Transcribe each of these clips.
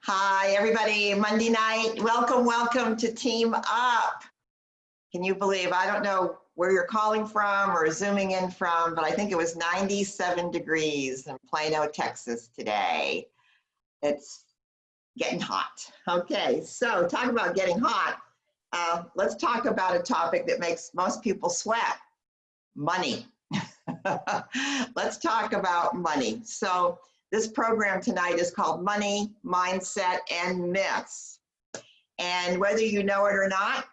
Hi, everybody. Monday night. Welcome to Team Up. Can you believe, I don't know where you're calling from or zooming in from, but I think it was 97 degrees in Plano, Texas today. It's getting hot. Okay, so talk about getting hot. Let's talk about a topic that makes most people sweat, money. Let's talk about money. So this program tonight is called Money, Mindset, and Myths. And whether you know it or not,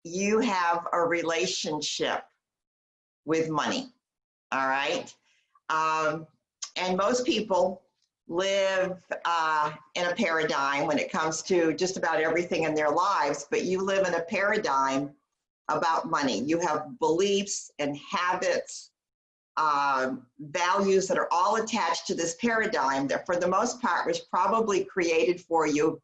you have a relationship with money, all right? And most people live in a paradigm when it comes to just about everything in their lives, but you live in a paradigm about money. You have beliefs and habits, values that are all attached to this paradigm that for the most part was probably created for you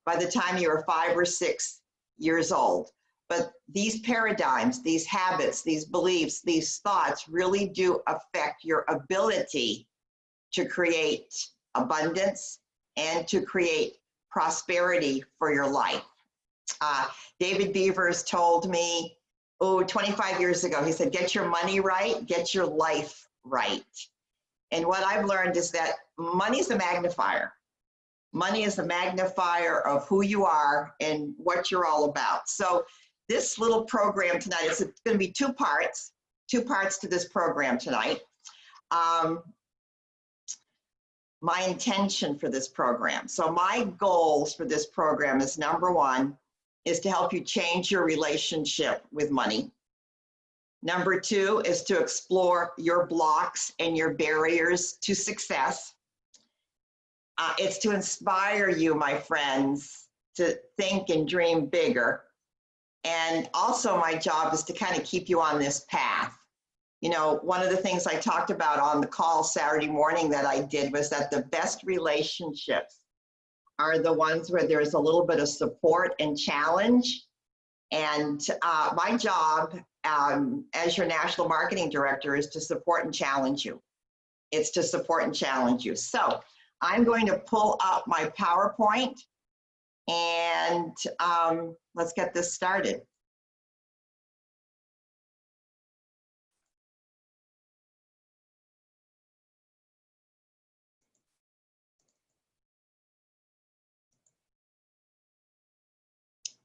by the time you were 5 or 6 years old. But these paradigms, these habits, these beliefs, these thoughts really do affect your ability to create abundance and to create prosperity for your life. David Beavers told me, 25 years ago, he said, get your money right, get your life right. And what I've learned is that money is a magnifier. Money is a magnifier of who you are and what you're all about. So this little program tonight, it's going to be two parts to this program tonight. My intention for this program. So my goals for this program is, number one, is to help you change your relationship with money. Number two is to explore your blocks and your barriers to success. It's to inspire you, my friends, to think and dream bigger. And also my job is to kind of keep you on this path. You know, one of the things I talked about on the call Saturday morning that I did was that the best relationships are the ones where there's a little bit of support and challenge. And my job as your national marketing director is to support and challenge you. It's to support and challenge you. So I'm going to pull up my PowerPoint and let's get this started.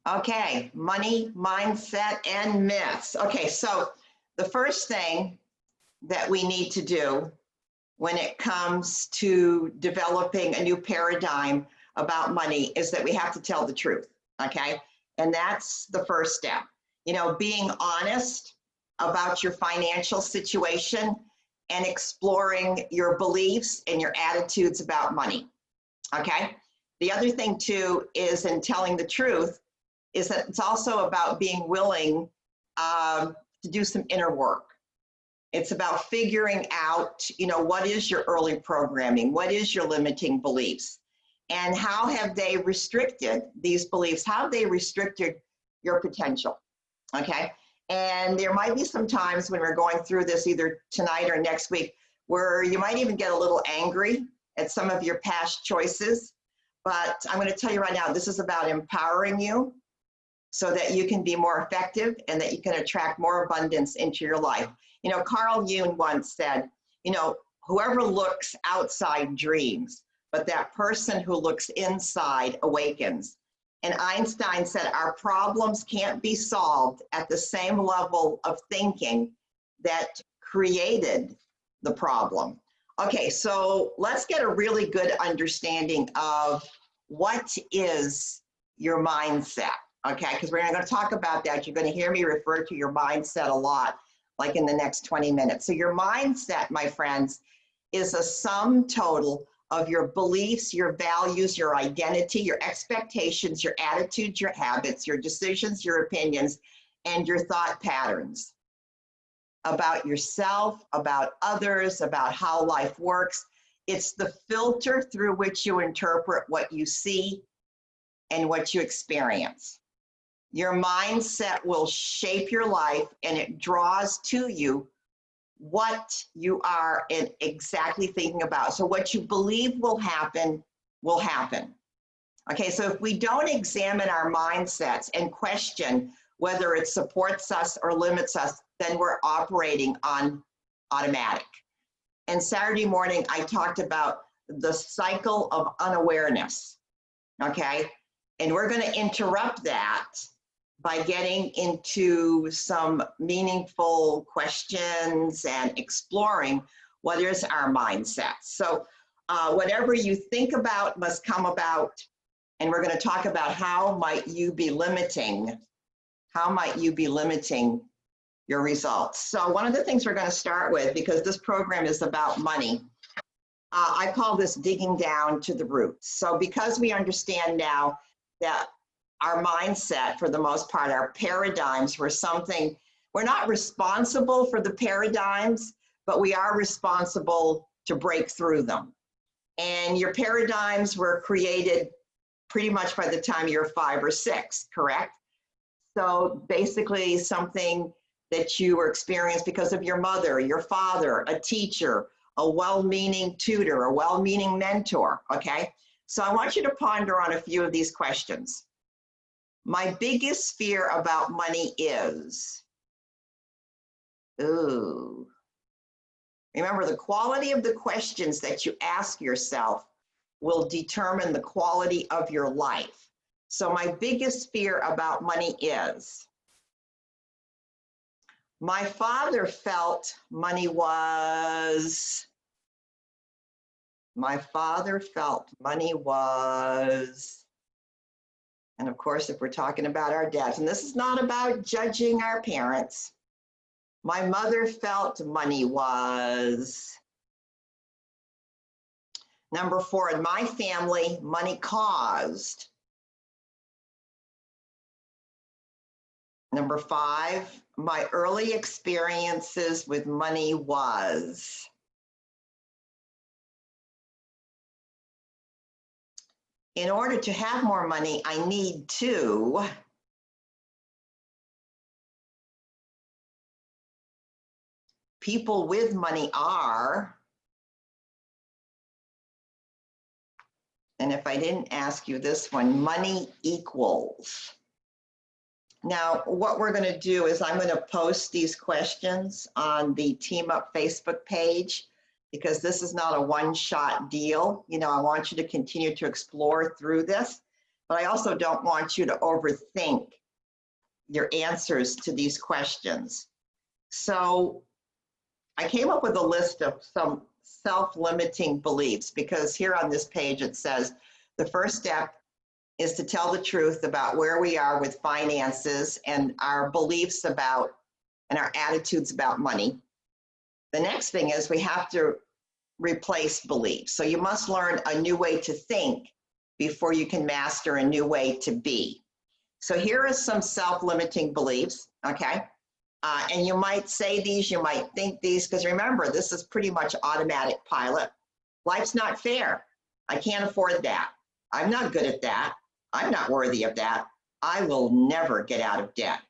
Okay, money, mindset, and myths. Okay, so the first thing that we need to do when it comes to developing a new paradigm about money is that we have to tell the truth, okay? And that's the first step. You know, being honest about your financial situation and exploring your beliefs and your attitudes about money, okay? The other thing too is in telling the truth is that it's also about being willing to do some inner work. It's about figuring out, you know, what is your early programming? What is your limiting beliefs? And how have they restricted these beliefs? How have they restricted your potential? Okay. And there might be some times when we're going through this either tonight or next week where you might even get a little angry at some of your past choices. But I'm going to tell you right now, this is about empowering you so that you can be more effective and that you can attract more abundance into your life. You know, Carl Jung once said, you know, whoever looks outside dreams, but that person who looks inside awakens. And Einstein said, our problems can't be solved at the same level of thinking that created the problem. Okay, so let's get a really good understanding of what is your mindset. Okay, because we're going to talk about that. You're going to hear me refer to your mindset a lot, like in the next 20 minutes. So your mindset, my friends, is a sum total of your beliefs, your values, your identity, your expectations, your attitudes, your habits, your decisions, your opinions, and your thought patterns about yourself, about others, about how life works. It's the filter through which you interpret what you see and what you experience. Your mindset will shape your life and it draws to you what you are exactly thinking about. So what you believe will happen will happen. Okay, so if we don't examine our mindsets and question whether it supports us or limits us, then we're operating on automatic. And Saturday morning, I talked about the cycle of unawareness, okay? And we're going to interrupt that by getting into some meaningful questions and exploring what is our mindset. So whatever you think about must come about. And we're going to talk about how might you be limiting your results. So one of the things we're going to start with, because this program is about money, I call this digging down to the roots. So because we understand now that our mindset, for the most part, our paradigms were something, we're not responsible for the paradigms, but we are responsible to break through them. And your paradigms were created pretty much by the time you're 5 or 6, correct? So basically something that you experienced because of your mother, your father, a teacher, a well-meaning tutor, a well-meaning mentor, okay? So I want you to ponder on a few of these questions. My biggest fear about money is, remember, the quality of the questions that you ask yourself will determine the quality of your life. So my biggest fear about money is, my father felt money was, and of course, if we're talking about our dads, and this is not about judging our parents, my mother felt money was. Number 4, in my family, money caused. Number 5, my early experiences with money was. In order to have more money, I need to. People with money are. And if I didn't ask you this one, money equals. Now, what we're going to do is I'm going to post these questions on the Team Up Facebook page, because this is not a one-shot deal. You know, I want you to continue to explore through this, but I also don't want you to overthink your answers to these questions. So I came up with a list of some self-limiting beliefs, because here on this page it says the first step is to tell the truth about where we are with finances and our beliefs about and our attitudes about money. The next thing is we have to replace beliefs. So you must learn a new way to think before you can master a new way to be. So here are some self-limiting beliefs, okay? And you might say these, you might think these, because remember, this is pretty much automatic pilot. Life's not fair. I can't afford that. I'm not good at that. I'm not worthy of that. I will never get out of debt.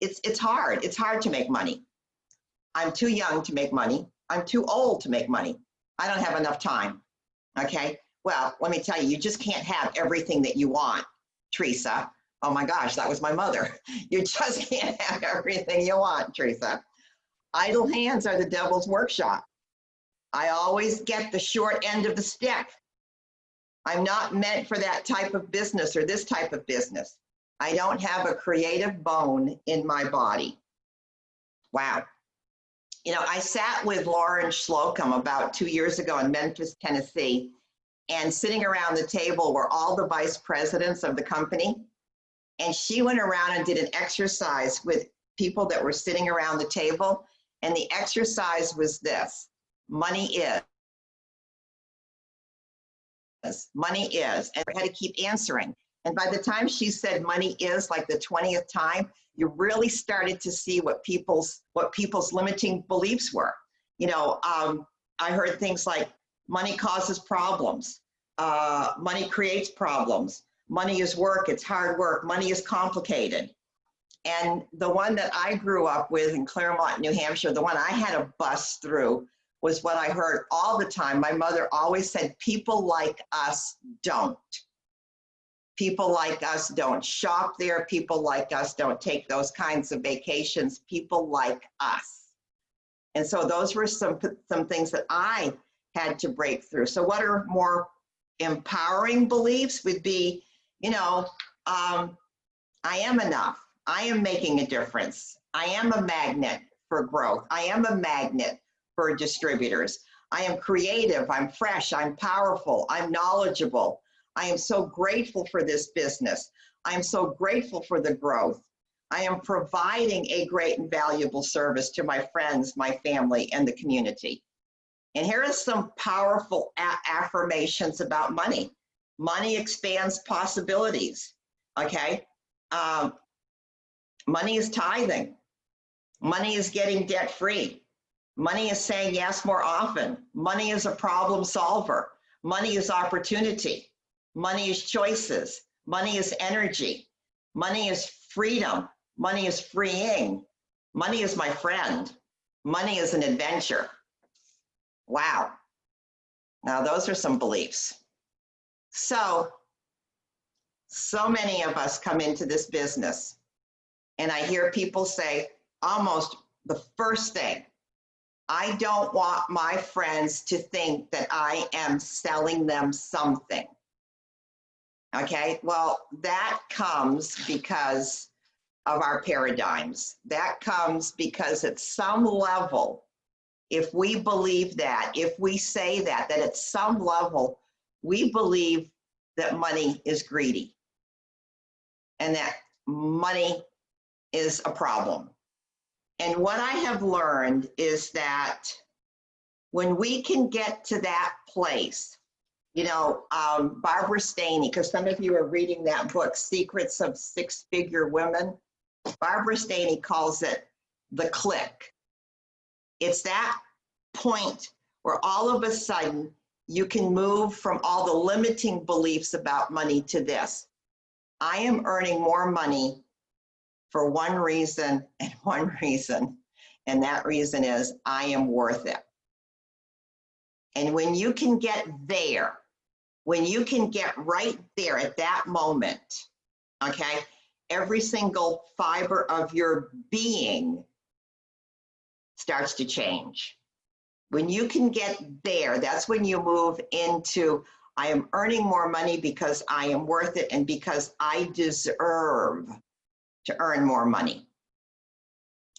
It's hard. It's hard to make money. I'm too young to make money. I'm too old to make money. I don't have enough time. Okay? Well, let me tell you, you just can't have everything that you want, Teresa. Oh my gosh, that was my mother. You just can't have everything you want, Teresa. Idle hands are the devil's workshop. I always get the short end of the stick. I'm not meant for that type of business or this type of business. I don't have a creative bone in my body. Wow. You know, I sat with Lauren Slocum about 2 years ago in Memphis, Tennessee, and sitting around the table were all the vice presidents of the company. And she went around and did an exercise with people that were sitting around the table. And the exercise was this: money is. Money is. And I had to keep answering. And by the time she said money is, like the 20th time, you really started to see what people's limiting beliefs were. You know, I heard things like money causes problems. Money creates problems. Money is work, it's hard work. Money is complicated. And the one that I grew up with in Claremont, New Hampshire, the one I had to bust through, was what I heard all the time. My mother always said, people like us don't. People like us don't shop there. People like us don't take those kinds of vacations. People like us. And so those were some things that I had to break through. So what are more empowering beliefs would be, I am enough. I am making a difference. I am a magnet for growth. I am a magnet for distributors. I am creative. I'm fresh. I'm powerful. I'm knowledgeable. I am so grateful for this business. I am so grateful for the growth. I am providing a great and valuable service to my friends, my family, and the community. And here are some powerful affirmations about money. Money expands possibilities, okay? Money is tithing. Money is getting debt-free. Money is saying yes more often. Money is a problem solver. Money is opportunity. Money is choices. Money is energy. Money is freedom. Money is freeing. Money is my friend. Money is an adventure. Wow. Now those are some beliefs. So many of us come into this business and I hear people say almost the first thing, I don't want my friends to think that I am selling them something. Okay, well, that comes because of our paradigms. That comes because at some level, if we believe that, if we say that at some level, we believe that money is greedy and that money is a problem. And what I have learned is that when we can get to that place, Barbara Staney, because some of you are reading that book, Secrets of Six-Figure Women, Barbara Staney calls it the click. It's that point where all of a sudden you can move from all the limiting beliefs about money to this. I am earning more money for one reason, and that reason is I am worth it. And when you can get there, when you can get right there at that moment, okay, every single fiber of your being starts to change. When you can get there, that's when you move into, I am earning more money because I am worth it and because I deserve to earn more money.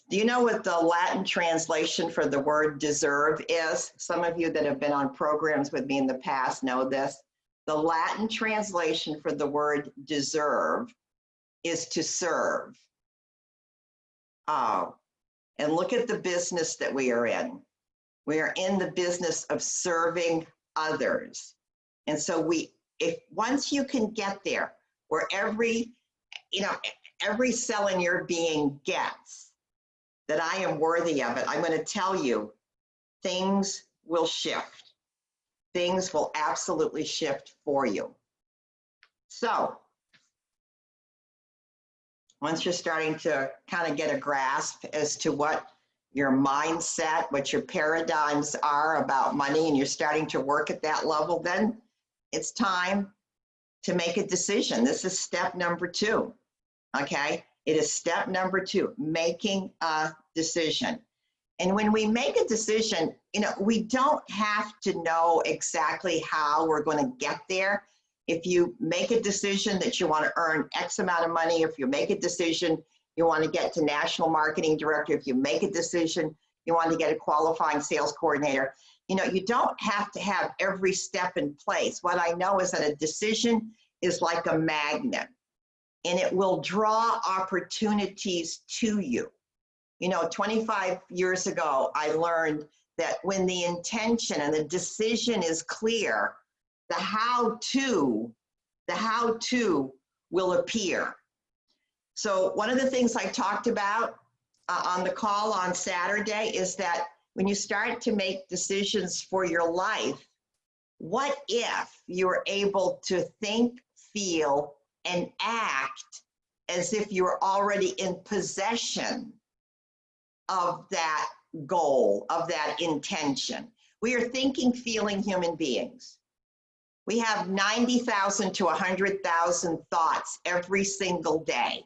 Do you know what the Latin translation for the word deserve is? Some of you that have been on programs with me in the past know this. The Latin translation for the word deserve is to serve. Oh, and look at the business that we are in. We are in the business of serving others. And so once you can get there, where every cell in your being gets that I am worthy of it, I'm going to tell you, things will shift. Things will absolutely shift for you. So once you're starting to kind of get a grasp as to what your mindset, what your paradigms are about money, and you're starting to work at that level, then it's time to make a decision. This is step number 2, okay? It is step number 2, making a decision. And when we make a decision, we don't have to know exactly how we're going to get there. If you make a decision that you want to earn X amount of money, if you make a decision you want to get to national marketing director, if you make a decision you want to get a qualifying sales coordinator, you don't have to have every step in place. What I know is that a decision is like a magnet, and it will draw opportunities to you. 25 years ago, I learned that when the intention and the decision is clear, the how-to will appear. So one of the things I talked about on the call on Saturday is that when you start to make decisions for your life, what if you were able to think, feel, and act as if you're already in possession of that goal, of that intention? We are thinking, feeling human beings. We have 90,000 to 100,000 thoughts every single day.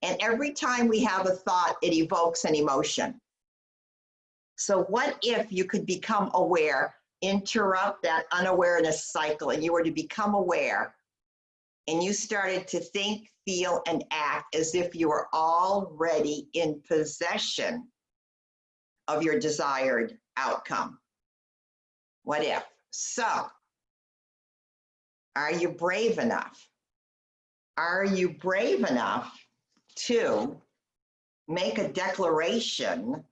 And every time we have a thought, it evokes an emotion. So what if you could become aware, interrupt that unawareness cycle, and you were to become aware, and you started to think, feel, and act as if you were already in possession of your desired outcome? What if? So, are you brave enough? Are you brave enough to make a declaration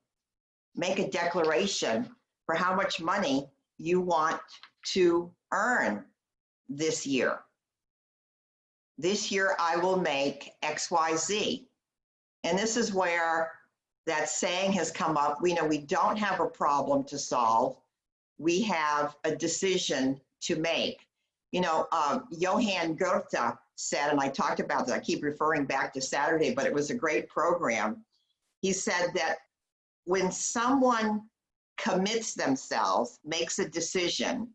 for how much money you want to earn this year? This year I will make XYZ. And this is where that saying has come up. We know we don't have a problem to solve. We have a decision to make. You know, Johann Goethe said, and I talked about that, I keep referring back to Saturday, but it was a great program. He said that when someone commits themselves, makes a decision,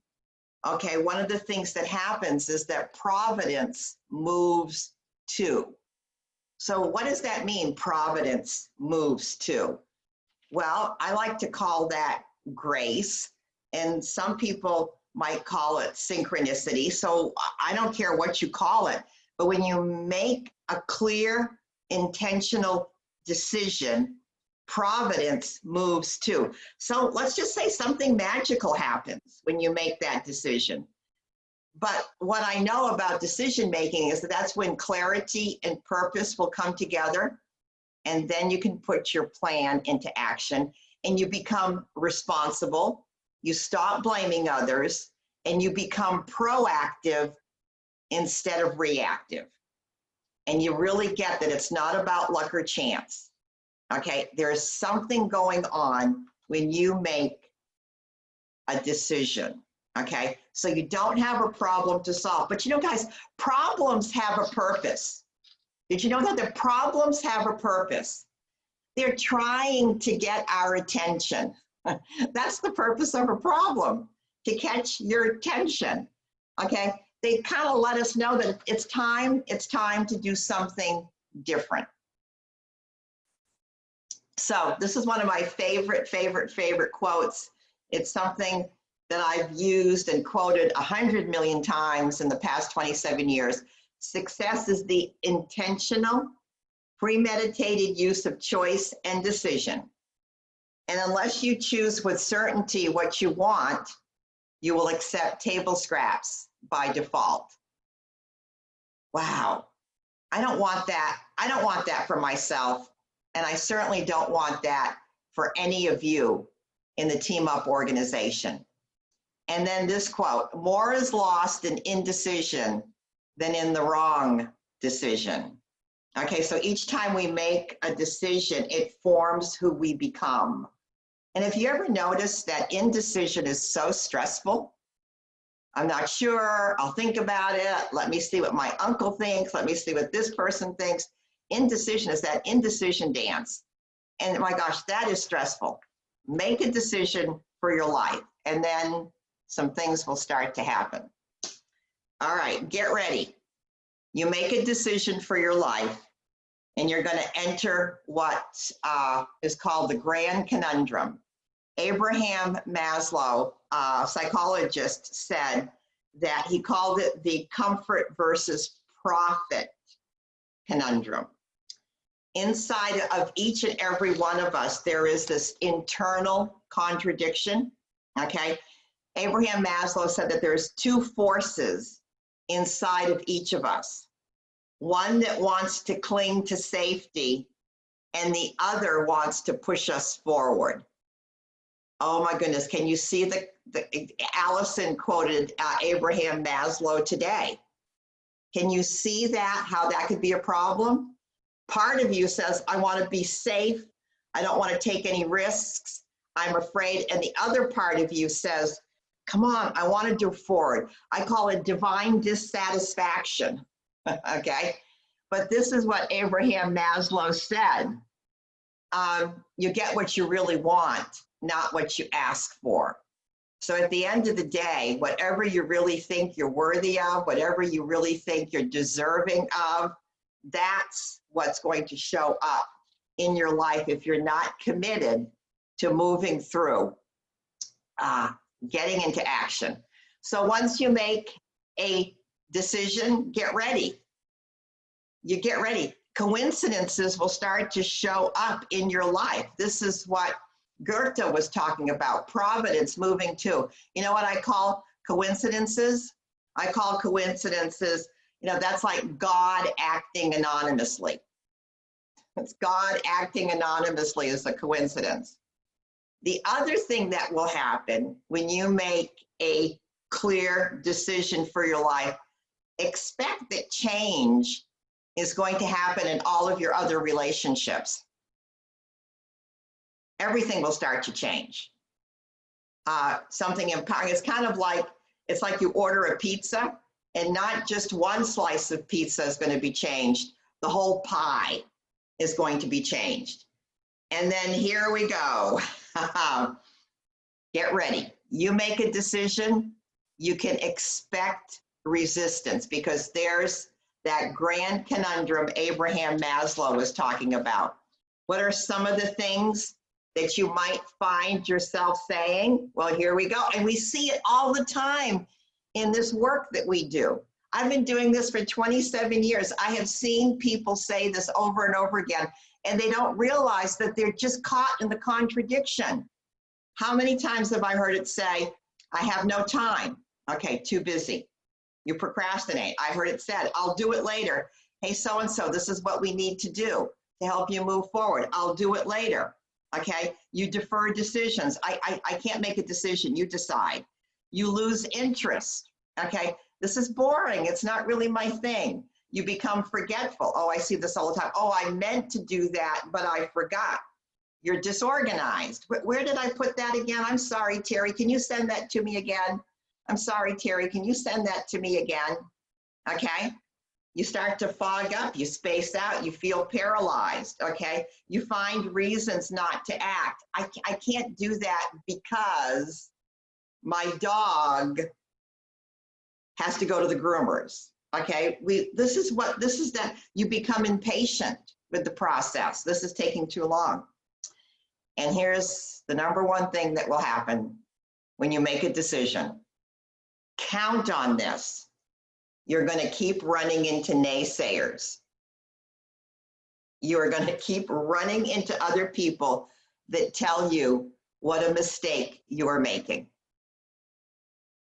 okay, one of the things that happens is that providence moves to. So what does that mean, providence moves to? Well, I like to call that grace, and some people might call it synchronicity. So I don't care what you call it, but when you make a clear, intentional decision, providence moves too. So let's just say something magical happens when you make that decision. But what I know about decision making is that that's when clarity and purpose will come together, and then you can put your plan into action and you become responsible. You stop blaming others and you become proactive instead of reactive. And you really get that it's not about luck or chance. Okay, there's something going on when you make a decision. Okay, so you don't have a problem to solve. But you know, guys, problems have a purpose. Did you know that the problems have a purpose? They're trying to get our attention. That's the purpose of a problem, to catch your attention. Okay, they kind of let us know that it's time to do something different. So this is one of my favorite quotes. It's something that I've used and quoted 100 million times in the past 27 years. Success is the intentional, premeditated use of choice and decision. And unless you choose with certainty what you want, you will accept table scraps by default. Wow, I don't want that. I don't want that for myself. And I certainly don't want that for any of you in the Team Up organization. And then this quote, more is lost in indecision than in the wrong decision. Okay, so each time we make a decision, it forms who we become. And if you ever notice that indecision is so stressful, I'm not sure, I'll think about it, let me see what my uncle thinks, let me see what this person thinks. Indecision is that indecision dance. And my gosh, that is stressful. Make a decision for your life, and then some things will start to happen. All right, get ready. You make a decision for your life, and you're going to enter what is called the grand conundrum. Abraham Maslow, a psychologist, said that he called it the comfort versus profit conundrum. Inside of each and every one of us, there is this internal contradiction, okay? Abraham Maslow said that there's two forces inside of each of us. One that wants to cling to safety, and the other wants to push us forward. Oh my goodness, can you see Allison quoted Abraham Maslow today. Can you see that, how that could be a problem? Part of you says, I want to be safe. I don't want to take any risks. I'm afraid. And the other part of you says, come on, I want to do forward. I call it divine dissatisfaction, okay? But this is what Abraham Maslow said. You get what you really want, not what you ask for. So at the end of the day, whatever you really think you're worthy of, whatever you really think you're deserving of, that's what's going to show up in your life if you're not committed to moving through, getting into action. So once you make a decision, get ready. You get ready. Coincidences will start to show up in your life. This is what Goethe was talking about, providence moving to. You know what I call coincidences? I call coincidences, that's like God acting anonymously. It's God acting anonymously is a coincidence. The other thing that will happen when you make a clear decision for your life, expect that change is going to happen in all of your other relationships. Everything will start to change. Something empowering. It's like you order a pizza and not just one slice of pizza is going to be changed. The whole pie is going to be changed. And then here we go. Get ready. You make a decision, you can expect resistance because there's that grand conundrum Abraham Maslow was talking about. What are some of the things that you might find yourself saying? Well, here we go. And we see it all the time in this work that we do. I've been doing this for 27 years. I have seen people say this over and over again, and they don't realize that they're just caught in the contradiction. How many times have I heard it say, I have no time? Okay, too busy. You procrastinate. I heard it said, I'll do it later. Hey, so-and-so, this is what we need to do to help you move forward. I'll do it later. Okay, you defer decisions. I can't make a decision, you decide. You lose interest. Okay, this is boring. It's not really my thing. You become forgetful. Oh, I see this all the time. Oh, I meant to do that, but I forgot. You're disorganized. Where did I put that again? I'm sorry, Terry. Can you send that to me again? I'm sorry, Terry. Can you send that to me again? Okay. You start to fog up, you space out, you feel paralyzed, okay? You find reasons not to act. I can't do that because my dog has to go to the groomers, okay? This is that you become impatient with the process. This is taking too long. And here's the number one thing that will happen when you make a decision. Count on this. You're going to keep running into naysayers. You are going to keep running into other people that tell you what a mistake you are making.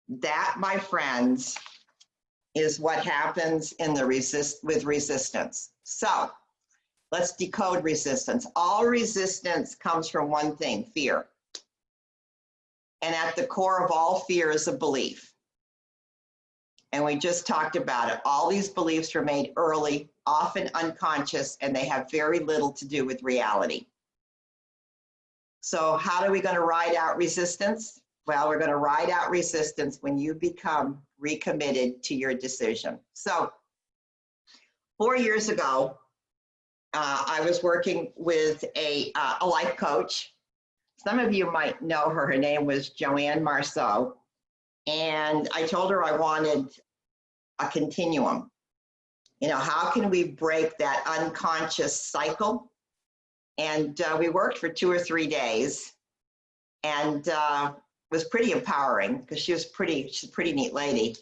That, my friends, is what happens in the with resistance. So let's decode resistance. All resistance comes from one thing, fear. And at the core of all fear is a belief. And we just talked about it. All these beliefs were made early, often unconscious, and they have very little to do with reality. So how are we going to ride out resistance? Well, we're going to ride out resistance when you become recommitted to your decision. So 4 years ago, I was working with a life coach. Some of you might know her. Her name was Joanne Marceau. And I told her I wanted a continuum. How can we break that unconscious cycle? And we worked for 2 or 3 days, and it was pretty empowering because she's a pretty neat lady.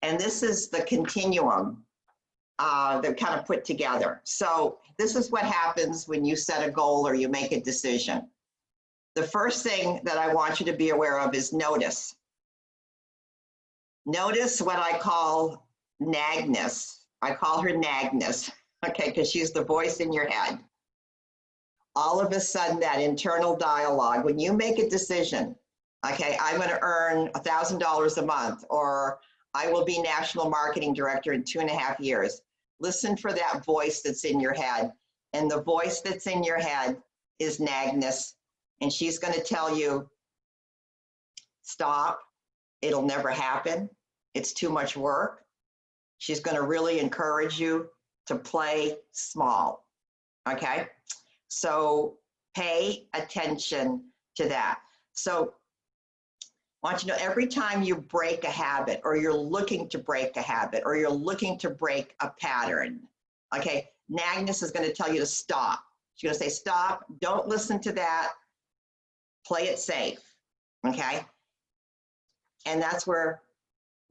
And this is the continuum that kind of put together. So this is what happens when you set a goal or you make a decision. The first thing that I want you to be aware of is notice. Notice what I call nagness. I call her nagness, okay, because she's the voice in your head. All of a sudden, that internal dialogue, when you make a decision, okay, I'm going to earn $1,000 a month, or I will be national marketing director in 2.5 years. Listen for that voice that's in your head. And the voice that's in your head is nagness. And she's going to tell you, stop, it'll never happen. It's too much work. She's going to really encourage you to play small, okay? So pay attention to that. So I want you to know every time you break a habit, or you're looking to break a habit, or you're looking to break a pattern, okay, Nagness is going to tell you to stop. She's going to say, stop, don't listen to that, play it safe, okay? And that's where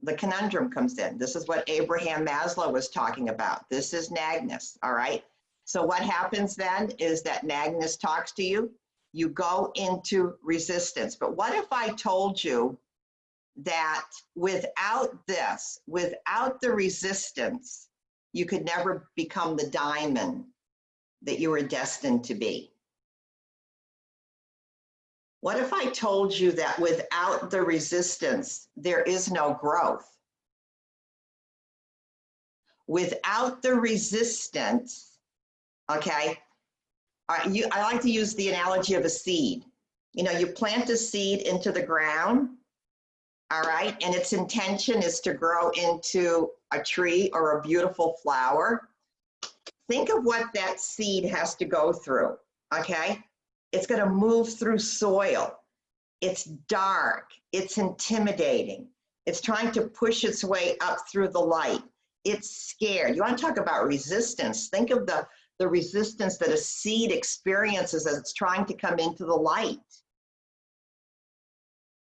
the conundrum comes in. This is what Abraham Maslow was talking about. This is Nagness, all right? So what happens then is that Nagness talks to you, you go into resistance. But what if I told you that without this, without the resistance, you could never become the diamond that you were destined to be? What if I told you that without the resistance, there is no growth? Without the resistance, okay, I like to use the analogy of a seed. You know, you plant a seed into the ground, all right, and its intention is to grow into a tree or a beautiful flower. Think of what that seed has to go through, okay? It's going to move through soil. It's dark. It's intimidating. It's trying to push its way up through the light. It's scared. You want to talk about resistance? Think of the resistance that a seed experiences as it's trying to come into the light.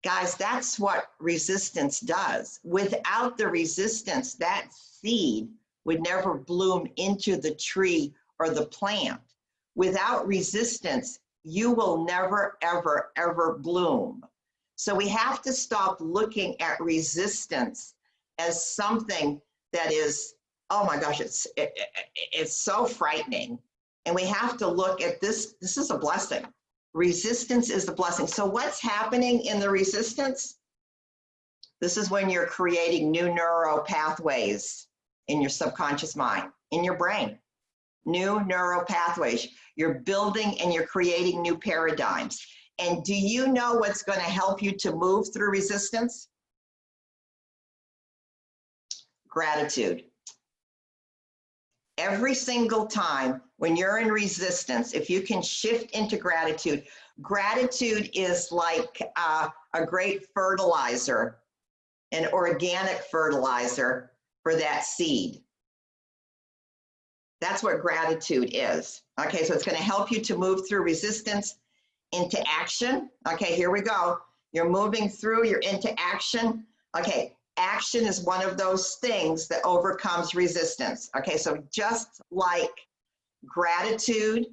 Guys, that's what resistance does. Without the resistance, that seed would never bloom into the tree or the plant. Without resistance, you will never, ever, ever bloom. So we have to stop looking at resistance as something that is, oh my gosh, it's so frightening. And we have to look at this is a blessing. Resistance is a blessing. So what's happening in the resistance? This is when you're creating new neural pathways in your subconscious mind, in your brain. New neural pathways. You're building and you're creating new paradigms. And do you know what's going to help you to move through resistance? Gratitude. Every single time when you're in resistance, if you can shift into gratitude, gratitude is like a great fertilizer, an organic fertilizer for that seed. That's what gratitude is. Okay, so it's going to help you to move through resistance into action. Okay, here we go. You're moving through, you're into action. Okay, action is one of those things that overcomes resistance. Okay, so just like gratitude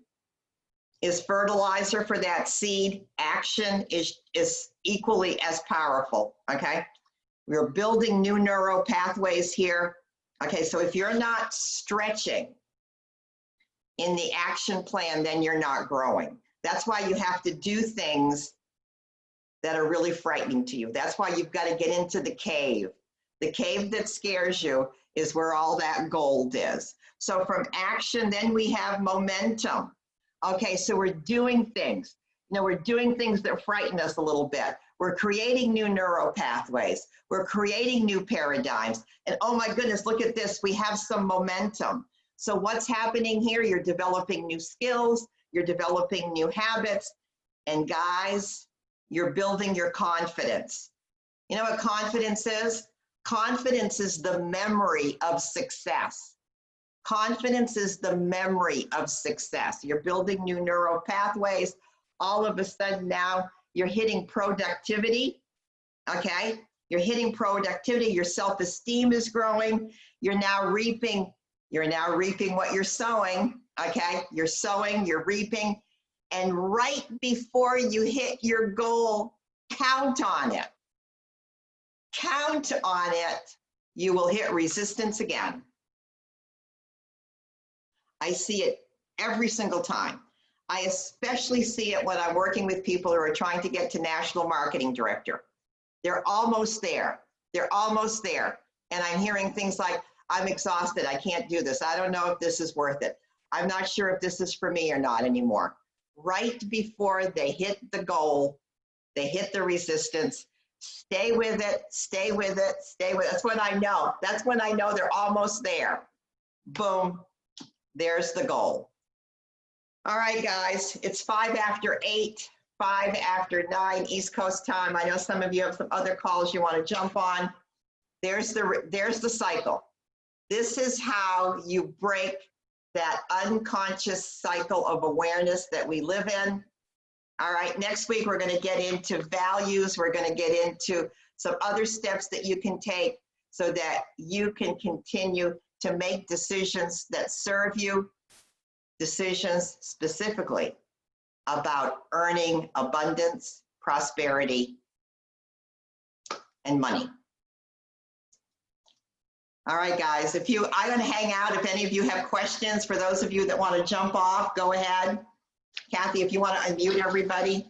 is fertilizer for that seed, action is equally as powerful. Okay, we're building new neural pathways here. Okay, so if you're not stretching in the action plan, then you're not growing. That's why you have to do things that are really frightening to you. That's why you've got to get into the cave. The cave that scares you is where all that gold is. So from action, then we have momentum. Okay, so we're doing things. You know, we're doing things that frighten us a little bit. We're creating new neural pathways. We're creating new paradigms. And oh my goodness, look at this. We have some momentum. So what's happening here? You're developing new skills. You're developing new habits. And guys, you're building your confidence. You know what confidence is? Confidence is the memory of success. Confidence is the memory of success. You're building new neural pathways. All of a sudden now you're hitting productivity, okay? You're hitting productivity. Your self-esteem is growing. You're now reaping what you're sowing, okay? You're sowing, you're reaping. And right before you hit your goal, count on it. Count on it. You will hit resistance again. I see it every single time. I especially see it when I'm working with people who are trying to get to national marketing director. They're almost there. They're almost there. And I'm hearing things like, I'm exhausted. I can't do this. I don't know if this is worth it. I'm not sure if this is for me or not anymore. Right before they hit the goal, they hit the resistance. Stay with it, stay with it, stay with it. That's when I know. That's when I know they're almost there. Boom, there's the goal. All right, guys, it's 5 after 8, 5 after 9 East Coast time. I know some of you have some other calls you want to jump on. There's the cycle. This is how you break that unconscious cycle of awareness that we live in. All right, next week we're going to get into values. We're going to get into some other steps that you can take so that you can continue to make decisions that serve you, decisions specifically about earning abundance, prosperity, and money. All right, guys, I'm going to hang out. If any of you have questions, for those of you that want to jump off, go ahead. Kathy, if you want to unmute everybody.